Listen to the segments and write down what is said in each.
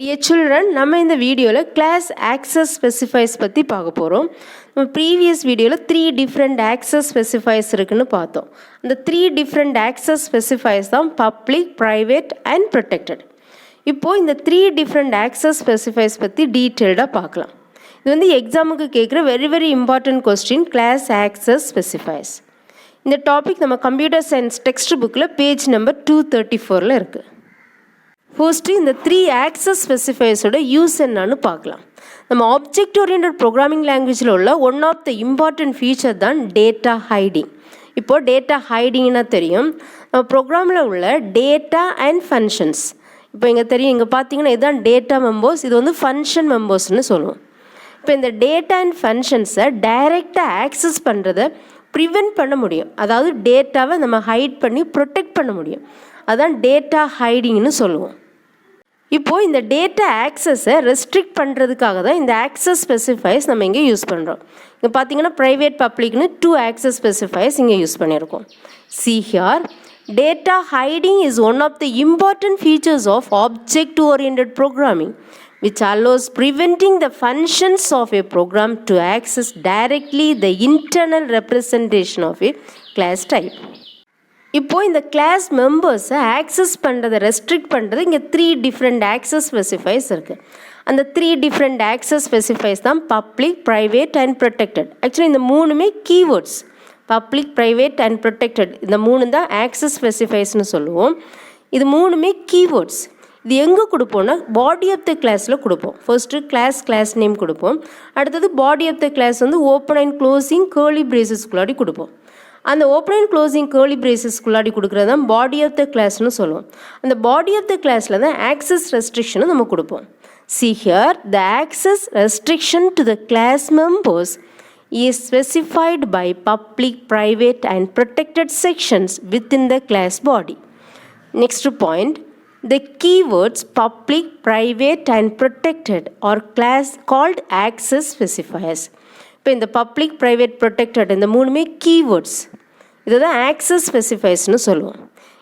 Dear children, நம்ம இந்த வீடியோல class access specifiers பத்தி பார்க்க போறோம். நம்ம previous வீடியோல 3 different access specifiers இருக்குன்னு பார்த்தோம். அந்த 3 different access specifiers தான் public, private and protected. இப்போ இந்த 3 different access specifiers பத்தி டீடைலா பார்க்கலாம். இது வந்து எக்ஸாமுக்கு கேக்குற very important question, class access specifiers. இந்த டாபிக் நம்ம கம்ப்யூட்டர் சயின்ஸ் டெக்ஸ்ட் புக்ல பேஜ் நம்பர் 234ல இருக்கு. ஃபர்ஸ்ட் இந்த 3 ஆக்சஸ் ஸ்பெசிஃபையர்ஸோட யூஸ் என்னன்னு பார்க்கலாம். நம்ம ஆப்ஜெக்ட் ஓரியன்டட் ப்ரோக்ராமிங் லாங்குவேஜில் உள்ள one of the important feature தான் டேட்டா ஹைடிங். இப்போது டேட்டா ஹைடிங்னா தெரியும், நம்ம ப்ரோக்ராமில் உள்ள டேட்டா அண்ட் ஃபங்க்ஷன்ஸ். இப்போ இங்கே தெரியும், இங்கே பார்த்தீங்கன்னா இதுதான் டேட்டா மெம்பர்ஸ், இது வந்து ஃபங்க்ஷன் மெம்பர்ஸ்னு சொல்லுவோம். இப்போ இந்த டேட்டா அண்ட் ஃபங்க்ஷன்ஸை டைரெக்டாக ஆக்சஸ் பண்ணுறதை ப்ரிவென்ட் பண்ண முடியும், அதாவது டேட்டாவை நம்ம ஹைட் பண்ணி ப்ரொடெக்ட் பண்ண முடியும். அதான் டேட்டா ஹைடிங்னு சொல்லுவோம். இப்போது இந்த டேட்டா ஆக்சஸை ரெஸ்ட்ரிக்ட் பண்ணுறதுக்காக தான் இந்த ஆக்சஸ் ஸ்பெசிஃபைஸ் நம்ம இங்கே யூஸ் பண்ணுறோம். இங்கே பார்த்தீங்கன்னா ப்ரைவேட் பப்ளிக்னு 2 ஆக்சஸ் ஸ்பெசிஃபைஸ் இங்கே யூஸ் பண்ணியிருக்கோம். See here, data hiding is one of the important features of object-oriented programming, which allows preventing the functions of a program to access directly the internal representation of a class type. இப்போ இந்த class மெம்பர்ஸை access பண்ணுறதை restrict பண்ணுறது இங்கே 3 different access specifies இருக்குது. அந்த 3 different access specifies தான் public, private and protected. Actually இந்த மூணுமே keywords, public, private and protected, இந்த மூணு தான் ஆக்சஸ் ஸ்பெசிஃபைஸ்னு சொல்லுவோம். இது மூணுமே கீவேர்ட்ஸ். இது எங்கே கொடுப்போம்னா பாடி ஆஃப் த கிளாஸில் கொடுப்போம். ஃபர்ஸ்ட்டு கிளாஸ் நேம் கொடுப்போம். அடுத்தது பாடி ஆஃப் த கிளாஸ் வந்து ஓப்பன் அண்ட் க்ளோசிங் கேர்லி பிரேசஸ்குள்ளாடி கொடுப்போம். அந்த ஓப்பன் அண்ட் க்ளோசிங் கேர்லி பிரேசஸ்குள்ளாடி கொடுக்குறது தான் பாடி ஆஃப் த கிளாஸ்னு சொல்லுவோம். அந்த பாடி ஆஃப் த கிளாஸில் தான் ஆக்சஸ் ரெஸ்ட்ரிக்ஷனும் நம்ம கொடுப்போம். See here, the access restriction to the class members is specified by public, private and protected sections within the class body. Next point, the keywords public, private and protected are class called access specifiers. இப்போ இந்த public, private, protected இந்த மூணுமே keywords, இதுதான் access ஸ்பெசிஃபைஸ்னு சொல்லுவோம்.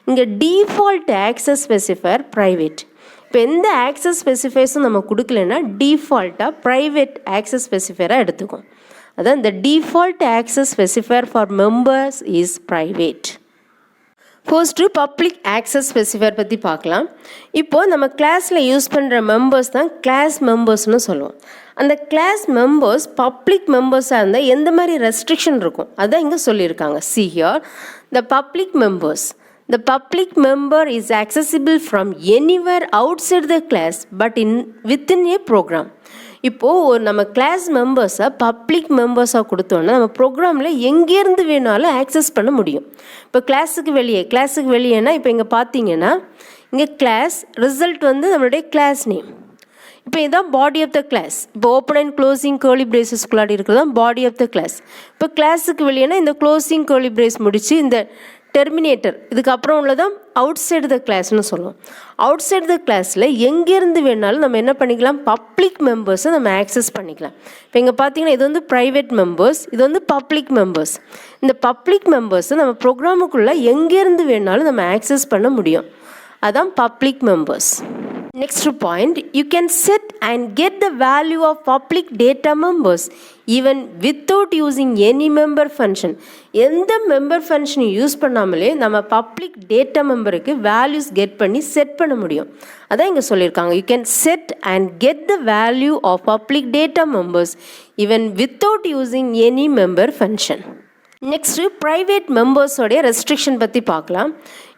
இங்கே default access specifier private. இப்போ எந்த access ஸ்பெசிஃபைஸும் நம்ம கொடுக்கலன்னா டிஃபால்ட்டாக ப்ரைவேட் ஆக்சஸ் ஸ்பெசிஃபையராக எடுத்துக்கும். அதான் இந்த default access specifier for members is private. First public access specifier பற்றி பார்க்கலாம். இப்போது நம்ம கிளாஸில் யூஸ் பண்ணுற மெம்பர்ஸ் தான் கிளாஸ் மெம்பர்ஸ்னு சொல்லுவோம். அந்த கிளாஸ் மெம்பர்ஸ் பப்ளிக் மெம்பர்ஸாக இருந்தால் எந்த மாதிரி ரெஸ்ட்ரிக்ஷன் இருக்கும் அதான் இங்கே சொல்லியிருக்காங்க. See here, the public members. The public member is accessible from anywhere outside the class but within a program. இப்போது நம்ம கிளாஸ் மெம்பர்ஸை பப்ளிக் மெம்பர்ஸாக கொடுத்தோன்னா நம்ம ப்ரோக்ராமில் எங்கேருந்து வேணாலும் ஆக்சஸ் பண்ண முடியும். இப்போ கிளாஸுக்கு வெளியேனா இப்போ இங்கே பார்த்தீங்கன்னா இங்கே கிளாஸ் ரிசல்ட் வந்து நம்மளுடைய கிளாஸ் நேம். இப்போ இதுதான் பாடி ஆஃப் த கிளாஸ். இப்போ ஓப்பன் அண்ட் க்ளோசிங் கேர்லி பிரேசஸ்குள்ளாடி இருக்கிறது தான் பாடி ஆஃப் த கிளாஸ். இப்போ கிளாஸுக்கு வெளியேனா இந்த க்ளோசிங் கேர்லி பிரேஸ் முடித்து இந்த டெர்மினேட்டர் இதுக்கப்புறம் உள்ளதான் அவுட் சைடு த கிளாஸ்னு சொல்லுவோம். அவுட் சைடு த கிளாஸில் எங்கேருந்து வேணாலும் நம்ம என்ன பண்ணிக்கலாம், பப்ளிக் மெம்பர்ஸை நம்ம ஆக்சஸ் பண்ணிக்கலாம். இப்போ இங்கே பார்த்தீங்கன்னா இது வந்து ப்ரைவேட் மெம்பர்ஸ், இது வந்து பப்ளிக் மெம்பர்ஸ். இந்த பப்ளிக் மெம்பர்ஸை நம்ம ப்ரோக்ராமுக்குள்ளே எங்கேருந்து வேணாலும் நம்ம ஆக்சஸ் பண்ண முடியும், அதான் public members. Next point, you can set and get the value of public data members even without using any member function. எந்த மெம்பர் ஃபங்க்ஷனை யூஸ் பண்ணாமலே நம்ம பப்ளிக் டேட்டா மெம்பருக்கு வேல்யூஸ் கெட் பண்ணி செட் பண்ண முடியும். அதான் இங்கே சொல்லியிருக்காங்க, you can set and get the value of public data members even without using any member function. Next private மெம்பர்ஸோடைய ரெஸ்ட்ரிக்ஷன் பற்றி பார்க்கலாம்.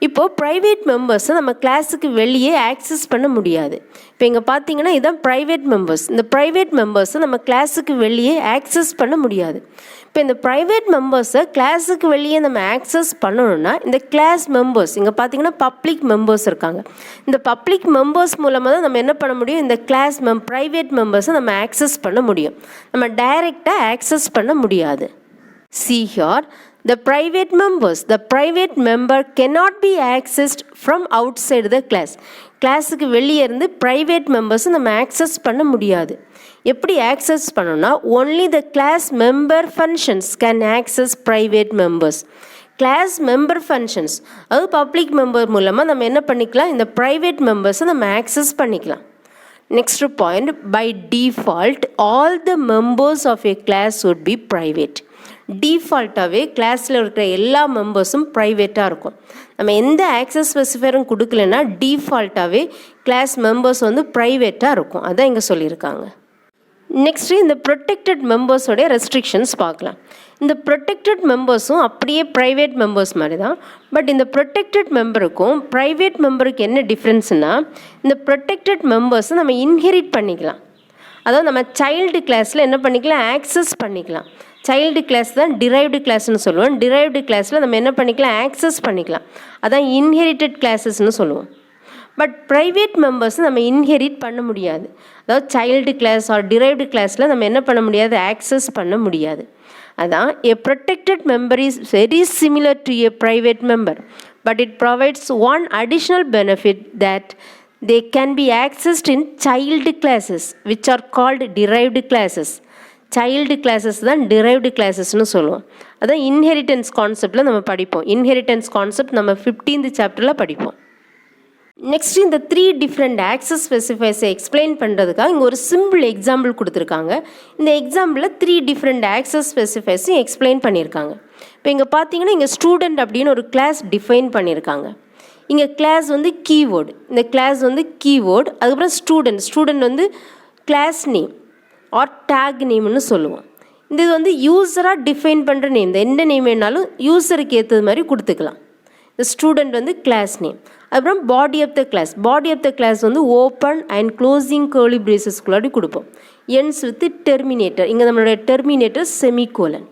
இப்போது ப்ரைவேட் மெம்பர்ஸை நம்ம கிளாஸுக்கு வெளியே ஆக்சஸ் பண்ண முடியாது. இப்போ இங்கே பார்த்தீங்கன்னா இதுதான் ப்ரைவேட் மெம்பர்ஸ். இந்த ப்ரைவேட் மெம்பர்ஸை நம்ம கிளாஸுக்கு வெளியே ஆக்சஸ் பண்ண முடியாது. இப்போ இந்த ப்ரைவேட் மெம்பர்ஸை கிளாஸுக்கு வெளியே நம்ம ஆக்சஸ் பண்ணணும்னா இந்த கிளாஸ் மெம்பர்ஸ் இங்கே பார்த்தீங்கன்னா பப்ளிக் மெம்பர்ஸ் இருக்காங்க. இந்த பப்ளிக் மெம்பர்ஸ் மூலமாக தான் நம்ம என்ன பண்ண முடியும், இந்த கிளாஸ் ப்ரைவேட் மெம்பர்ஸை நம்ம ஆக்சஸ் பண்ண முடியும். நம்ம டைரெக்டாக ஆக்சஸ் பண்ண முடியாது. See here, the private member cannot be accessed from outside the class. கிளாஸுக்கு வெளியே இருந்து ப்ரைவேட் மெம்பர்ஸை நம்ம ஆக்சஸ் பண்ண முடியாது. எப்படி ஆக்சஸ் பண்ணணும்னா only the class member functions can access private members. Class member functions, அது பப்ளிக் மெம்பர் மூலமாக நம்ம என்ன பண்ணிக்கலாம், இந்த ப்ரைவேட் மெம்பர்ஸை நம்ம ஆக்சஸ் பண்ணிக்கலாம். Next point, by default all the members of a class would be private. டிஃபால்ட்டாகவே கிளாஸில் இருக்கிற எல்லா மெம்பர்ஸும் ப்ரைவேட்டாக இருக்கும். நம்ம எந்த ஆக்சஸ் ஸ்பெசிஃபைரும் கொடுக்கலன்னா டிஃபால்ட்டாகவே கிளாஸ் மெம்பர்ஸ் வந்து ப்ரைவேட்டாக இருக்கும். அதான் இங்கே சொல்லியிருக்காங்க. நெக்ஸ்ட்டு இந்த ப்ரொடெக்டட் மெம்பர்ஸோடைய ரெஸ்ட்ரிக்ஷன்ஸ் பார்க்கலாம். இந்த ப்ரொடெக்டட் மெம்பர்ஸும் அப்படியே ப்ரைவேட் மெம்பர்ஸ் மாதிரி தான். பட் இந்த ப்ரொடெக்டட் மெம்பருக்கும் ப்ரைவேட் மெம்பருக்கு என்ன டிஃப்ரென்ஸ்னால், இந்த ப்ரொடெக்டட் மெம்பர்ஸை நம்ம இன்ஹெரிட் பண்ணிக்கலாம். அதாவது நம்ம சைல்டு கிளாஸில் என்ன பண்ணிக்கலாம், ஆக்சஸ் பண்ணிக்கலாம். சைல்டு கிளாஸ் தான் டிரைவ்டு கிளாஸ்னு சொல்லுவோம். டிரைவ்டு கிளாஸில் நம்ம என்ன பண்ணிக்கலாம், ஆக்சஸ் பண்ணிக்கலாம். அதான் இன்ஹெரிட்டட் கிளாஸஸ்ன்னு சொல்லுவோம். பட் ப்ரைவேட் மெம்பர்ஸ் நம்ம இன்ஹெரிட் பண்ண முடியாது. அதாவது சைல்டு கிளாஸ் ஆர் டிரைவ்டு கிளாஸில் நம்ம என்ன பண்ண முடியாது, ஆக்சஸ் பண்ண முடியாது. அதான் a protected member is very similar to a private member, but it provides one additional benefit that they can be accessed in child classes which are called derived classes. Child classes தான் derived கிளாஸஸ்னு சொல்லுவோம். அதான் inheritance கான்செப்டில் நம்ம படிப்போம். Inheritance concept நம்ம 15th சாப்டரில் படிப்போம். Next இந்த 3 டிஃப்ரெண்ட் ஆக்சஸ் ஸ்பெசிஃபைஸை எக்ஸ்பிளைன் பண்ணுறதுக்காக இங்கே ஒரு சிம்பிள் எக்ஸாம்பிள் கொடுத்துருக்காங்க. இந்த எக்ஸாம்பிளில் 3 டிஃப்ரெண்ட் ஆக்சஸ் ஸ்பெசிஃபைஸையும் எக்ஸ்பிளைன் பண்ணியிருக்காங்க. இப்போ இங்கே பார்த்தீங்கன்னா இங்கே ஸ்டூடெண்ட் அப்படின்னு ஒரு கிளாஸ் டிஃபைன் பண்ணியிருக்காங்க. இங்கே கிளாஸ் வந்து கீவேர்டு, இந்த கிளாஸ் வந்து கீவேர்டு. அதுக்கப்புறம் ஸ்டூடெண்ட் வந்து கிளாஸ் நேம் ஆர் டேக் நேம்னு சொல்லுவோம். இது வந்து யூஸராக டிஃபைன் பண்ணுற நேம். இந்த எந்த நேம் வேணாலும் யூஸருக்கு ஏற்றது மாதிரி கொடுத்துக்கலாம். இந்த ஸ்டூடெண்ட் வந்து கிளாஸ் நேம். அப்புறம் பாடி ஆஃப் த கிளாஸ் வந்து ஓப்பன் அண்ட் க்ளோசிங் கர்லி பிரேசஸ்குள்ளாடி கொடுப்போம். Ends with terminator. இங்கே நம்மளுடைய டெர்மினேட்டர் செமிகோலன்.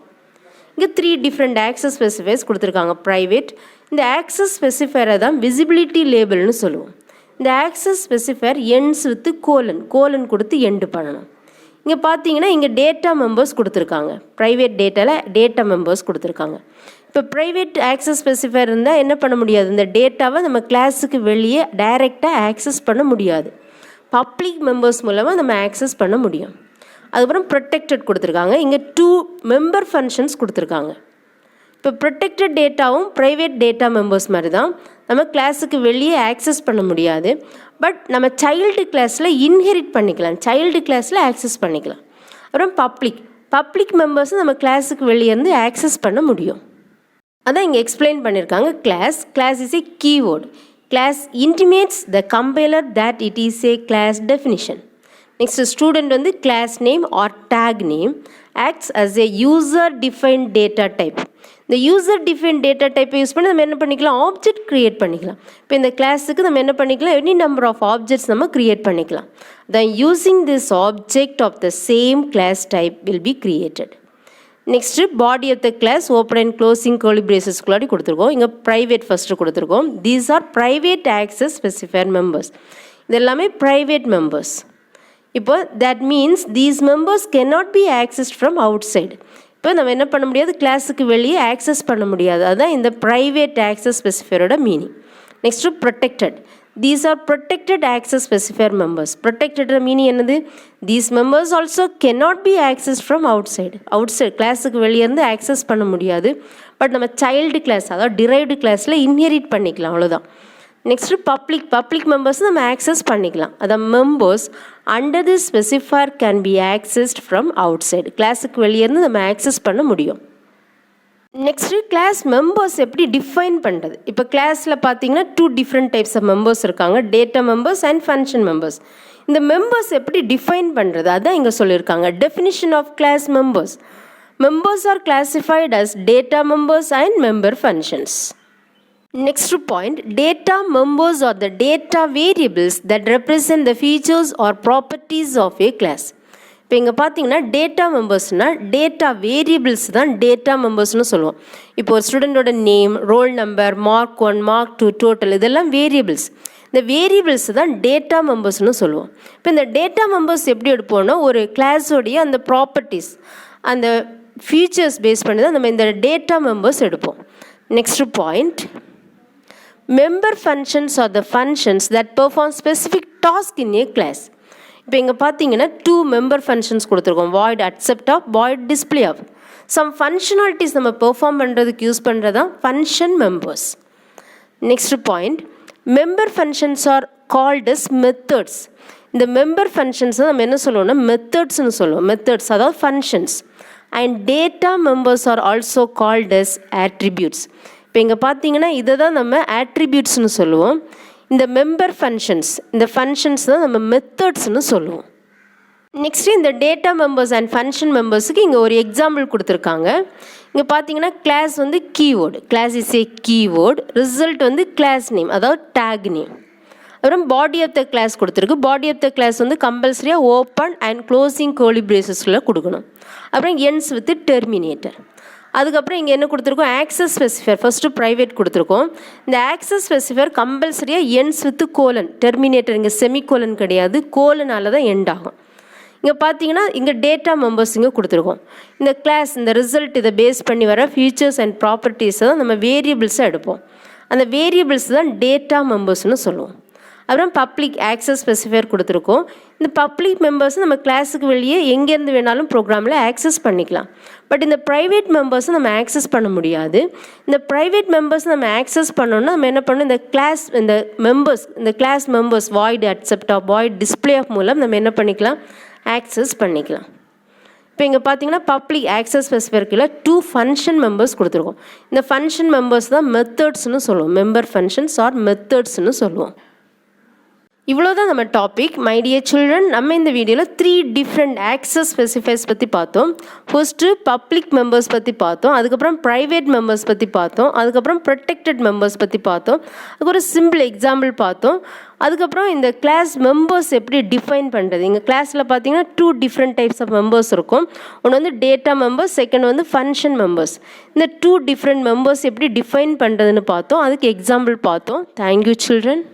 இங்கே 3 டிஃப்ரெண்ட் ஆக்சஸ் ஸ்பெசிஃபைஸ் கொடுத்துருக்காங்க. ப்ரைவேட், இந்த ஆக்சஸ் ஸ்பெசிஃபைரை தான் விசிபிலிட்டி லேபிள்னு சொல்லுவோம். இந்த access specifier ends with colon கொடுத்து எண்டு பண்ணணும். இங்கே பார்த்தீங்கன்னா இங்கே டேட்டா மெம்பர்ஸ் கொடுத்துருக்காங்க. ப்ரைவேட் டேட்டாவில் டேட்டா மெம்பர்ஸ் கொடுத்துருக்காங்க. இப்போ ப்ரைவேட் ஆக்சஸ் ஸ்பெசிஃபைர் இருந்தால் என்ன பண்ண முடியாது, இந்த டேட்டாவை நம்ம கிளாஸுக்கு வெளியே டைரெக்டாக ஆக்சஸ் பண்ண முடியாது. பப்ளிக் மெம்பர்ஸ் மூலமாக நம்ம ஆக்சஸ் பண்ண முடியும். அதுக்கப்புறம் ப்ரொடெக்டட் கொடுத்துருக்காங்க. இங்கே 2 மெம்பர் ஃபங்க்ஷன்ஸ் கொடுத்துருக்காங்க. இப்போ ப்ரொடெக்டட் டேட்டாவும் ப்ரைவேட் டேட்டா மெம்பர்ஸ் மாதிரி தான். நம்ம கிளாஸுக்கு வெளியே ஆக்சஸ் பண்ண முடியாது. பட் நம்ம சைல்டு கிளாஸில் இன்ஹெரிட் பண்ணிக்கலாம், சைல்டு கிளாஸில் ஆக்சஸ் பண்ணிக்கலாம். அப்புறம் பப்ளிக் மெம்பர்ஸும் நம்ம கிளாஸுக்கு வெளியே இருந்து ஆக்சஸ் பண்ண முடியும். அதான் இங்கே எக்ஸ்பிளைன் பண்ணியிருக்காங்க. Class is a keyword. Class intimates the compiler that it is a class definition. Next student வந்து class name or tag name acts as a user defined data type. இந்த யூசர் டிஃபைன் டேட்டா டைப்பை use பண்ணி நம்ம என்ன பண்ணிக்கலாம், object create பண்ணிக்கலாம். இப்போ இந்த கிளாஸுக்கு நம்ம என்ன பண்ணிக்கலாம், எனி நம்பர் ஆஃப் ஆப்ஜெக்ட்ஸ் நம்ம க்ரியேட் பண்ணிக்கலாம். Then using this object of the same class type will be created. Next body of the class open and closing curly பிரேசஸ்குள்ளாடி கொடுத்துருக்கோம். இங்கே ப்ரைவேட் ஃபஸ்ட்டு கொடுத்துருக்கோம். These are private access specifier members. இது எல்லாமே private members. இப்போ that means these members cannot be accessed from outside. இப்போ நம்ம என்ன பண்ண முடியாது, கிளாஸுக்கு வெளியே ஆக்சஸ் பண்ண முடியாது. அதுதான் இந்த ப்ரைவேட் ஆக்சஸ் ஸ்பெசிஃபையரோட meaning. Next protected. These are protected access specifier members. Protected meaning என்னது, these members also cannot be access from outside. கிளாஸுக்கு வெளியே இருந்து ஆக்சஸ் பண்ண முடியாது. பட் நம்ம சைல்டு கிளாஸ் அதாவது டிரைவ்டு கிளாஸில் இன்ஹெரிட் பண்ணிக்கலாம், அவ்வளோதான். நெக்ஸ்ட்டு பப்ளிக் மெம்பர்ஸ் நம்ம ஆக்சஸ் பண்ணிக்கலாம். அதான் members under the specifier can be accessed from outside. கிளாஸுக்கு வெளியேருந்து நம்ம ஆக்சஸ் பண்ண முடியும். நெக்ஸ்ட்டு கிளாஸ் மெம்பர்ஸ் எப்படி டிஃபைன் பண்ணுறது. இப்போ கிளாஸில் பார்த்தீங்கன்னா 2 டிஃப்ரெண்ட் டைப்ஸ் ஆஃப் மெம்பர்ஸ் இருக்காங்க, data members and function members. இந்த மெம்பர்ஸ் எப்படி டிஃபைன் பண்ணுறது அதான் இங்கே சொல்லியிருக்காங்க. Definition of class members are classified as data members and member functions. Next point, data members are the data variables that represent the features or properties of a class. இப்போ இங்கே பார்த்தீங்கன்னா data மெம்பர்ஸ்னால் data variables தான் data மெம்பர்ஸ்னு சொல்லுவோம். இப்போ ஒரு ஸ்டூடெண்டோட name, roll number, mark 1, mark 2, total, இதெல்லாம் வேரியபிள்ஸ். இந்த வேரியபிள்ஸ் தான் டேட்டா மெம்பர்ஸ்னு சொல்லுவோம். இப்போ இந்த டேட்டா மெம்பர்ஸ் எப்படி எடுப்போம்னா ஒரு கிளாஸோடைய அந்த ப்ராப்பர்ட்டிஸ் அந்த ஃபீச்சர்ஸ் பேஸ் பண்ணி தான் நம்ம இந்த டேட்டா மெம்பர்ஸ் எடுப்போம். Next point, member functions are the functions that perform specific task in a class. இப்போ இங்கே பார்த்தீங்கன்னா 2 member functions கொடுத்துருக்கோம், void accept of, void display of. some functionalities நம்ம பெர்ஃபார்ம் பண்ணுறதுக்கு யூஸ் பண்ணுறது தான் function members. next point, member functions are called as methods. இந்த member functions நம்ம என்ன சொல்லுவோம்னா மெத்தட்ஸ்னு சொல்லுவோம். மெத்தட்ஸ் அதாவது functions. And data members are also called as attributes. இப்போ இங்கே பார்த்தீங்கன்னா இதை தான் நம்ம ஆட்ரிபியூட்ஸ்னு சொல்லுவோம். இந்த மெம்பர் ஃபங்க்ஷன்ஸ், இந்த ஃபங்க்ஷன்ஸ் தான் நம்ம மெத்தட்ஸ்னு சொல்லுவோம். நெக்ஸ்ட்டு இந்த டேட்டா மெம்பர்ஸ் அண்ட் ஃபங்க்ஷன் மெம்பர்ஸுக்கு இங்கே ஒரு எக்ஸாம்பிள் கொடுத்துருக்காங்க. இங்கே பார்த்தீங்கன்னா கிளாஸ் வந்து keyword, class is a keyword. Result வந்து கிளாஸ் நேம் அதாவது டேக் நேம். அப்புறம் பாடி ஆஃப் த கிளாஸ் கொடுத்துருக்கு. பாடி ஆஃப் த கிளாஸ் வந்து கம்பல்சரியாக ஓப்பன் அண்ட் க்ளோசிங் கர்லி பிரேசஸில் கொடுக்கணும். அப்புறம் எண்ட்ஸ் வித் டெர்மினேட்டர். அதுக்கப்புறம் இங்கே என்ன கொடுத்துருக்கோம், ஆக்சஸ் ஸ்பெசிஃபையர் ஃபஸ்ட்டு ப்ரைவேட் கொடுத்துருக்கோம். இந்த ஆக்சஸ் ஸ்பெசிஃபையர் கம்பல்சரியாக எண்ட்ஸ் வித் கோலன், டெர்மினேட்டர் இங்கே செமிகோலன் கிடையாது, கோலனால தான் எண்ட் ஆகும். இங்கே பார்த்தீங்கன்னா இங்கே டேட்டா மெம்பர்ஸ் இங்கே கொடுத்துருக்கோம். இந்த கிளாஸ் இந்த ரிசல்ட் இதை பேஸ் பண்ணி வர ஃபீச்சர்ஸ் அண்ட் ப்ராப்பர்ட்டிஸை தான் நம்ம வேரியபிள்ஸாக எடுப்போம். அந்த வேரியபிள்ஸ் தான் டேட்டா மெம்பர்ஸ்னு சொல்லுவோம். அப்புறம் பப்ளிக் ஆக்சஸ் ஸ்பெசிஃபையர் கொடுத்துருக்கோம். இந்த பப்ளிக் மெம்பர்ஸ் நம்ம கிளாஸுக்கு வெளியே எங்கேருந்து வேணாலும் ப்ரோக்ராமில் ஆக்சஸ் பண்ணிக்கலாம். பட் இந்த ப்ரைவேட் மெம்பர்ஸை நம்ம ஆக்சஸ் பண்ண முடியாது. இந்த ப்ரைவேட் மெம்பர்ஸ் நம்ம ஆக்சஸ் பண்ணோன்னா நம்ம என்ன பண்ணணும், இந்த கிளாஸ் இந்த மெம்பர்ஸ் இந்த class members void accept of void display of மூலம் நம்ம என்ன பண்ணிக்கலாம், ஆக்சஸ் பண்ணிக்கலாம். இப்போ இங்கே பார்த்தீங்கன்னா பப்ளிக் ஆக்சஸ் ஸ்பெசிஃபையர்க்கில் 2 ஃபங்க்ஷன் மெம்பர்ஸ் கொடுத்துருக்கோம். இந்த ஃபங்க்ஷன் மெம்பர்ஸ் தான் மெத்தட்ஸ்னு சொல்லுவோம். மெம்பர் ஃபங்க்ஷன்ஸ் ஆர் மெத்தட்ஸ்னு சொல்லுவோம். இவ்வளோ தான் நம்ம டாபிக். மை டியர் சில்ட்ரன், நம்ம இந்த வீடியோவில் 3 டிஃப்ரெண்ட் ஆக்சஸ் ஸ்பெசிஃபைஸ் பற்றி பார்த்தோம். ஃபர்ஸ்ட்டு பப்ளிக் மெம்பர்ஸ் பற்றி பார்த்தோம், அதுக்கப்புறம் ப்ரைவேட் மெம்பர்ஸ் பற்றி பார்த்தோம், அதுக்கப்புறம் ப்ரொடெக்டட் மெம்பர்ஸ் பற்றி பார்த்தோம், அதுக்கு ஒரு சிம்பிள் எக்ஸாம்பிள் பார்த்தோம். அதுக்கப்புறம் இந்த கிளாஸ் மெம்பர்ஸ் எப்படி டிஃபைன் பண்ணுறது. எங்கள் கிளாஸில் பார்த்தீங்கன்னா 2 டிஃப்ரெண்ட் டைப்ஸ் ஆஃப் மெம்பர்ஸ் இருக்கும். ஒன்று வந்து டேட்டா மெம்பர்ஸ், செகண்ட் வந்து ஃபங்க்ஷன் மெம்பர்ஸ். இந்த 2 டிஃப்ரெண்ட் மெம்பர்ஸ் எப்படி டிஃபைன் பண்ணுறதுன்னு பார்த்தோம், அதுக்கு எக்ஸாம்பிள் பார்த்தோம். Thank you children.